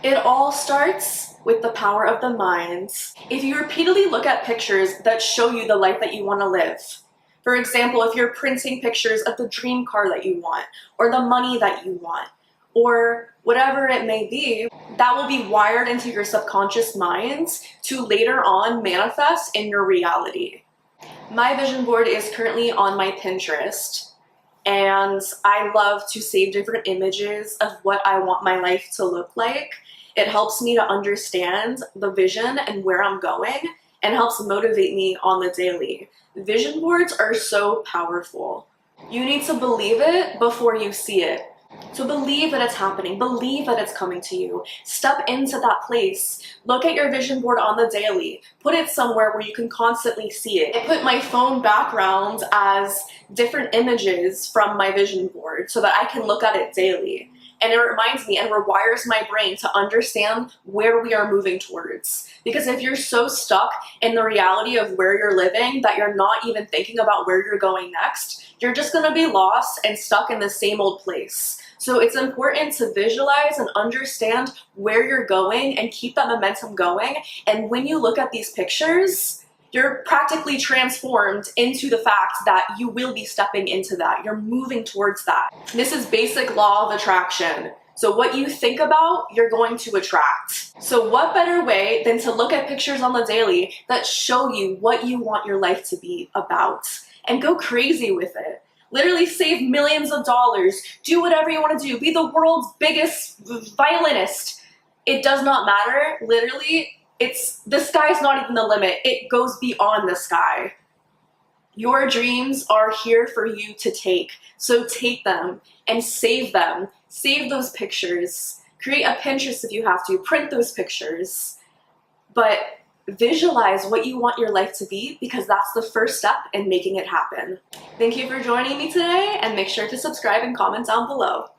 It all starts with the power of the mind. If you repeatedly look at pictures that show you the life that you want to live, for example, if you're printing pictures of the dream car that you want, or the money that you want, or whatever it may be, that will be wired into your subconscious mind to later on manifest in your reality. My vision board is currently on my Pinterest, and I love to save different images of what I want my life to look like. It helps me to understand the vision and where I'm going, and helps motivate me on the daily. Vision boards are so powerful. You need to believe it before you see it. So believe that it's happening, believe that it's coming to you. Step into that place. Look at your vision board on the daily. Put it somewhere where you can constantly see it. I put my phone background as different images from my vision board so that I can look at it daily. And it reminds me and rewires my brain to understand where we are moving towards. Because if you're so stuck in the reality of where you're living that you're not even thinking about where you're going next, you're just gonna be lost and stuck in the same old place. So it's important to visualize and understand where you're going and keep that momentum going. And when you look at these pictures, you're practically transformed into the fact that you will be stepping into that. You're moving towards that. This is basic law of attraction. So what you think about, you're going to attract. So what better way than to look at pictures on the daily that show you what you want your life to be about and go crazy with it. Literally save millions of dollars, do whatever you want to do, be the world's biggest violinist. It does not matter, literally. The sky's not even the limit. It goes beyond the sky. Your dreams are here for you to take. So take them and save them. Save those pictures. Create a Pinterest if you have to. Print those pictures. But visualize what you want your life to be, because that's the first step in making it happen. Thank you for joining me today, and make sure to subscribe and comment down below.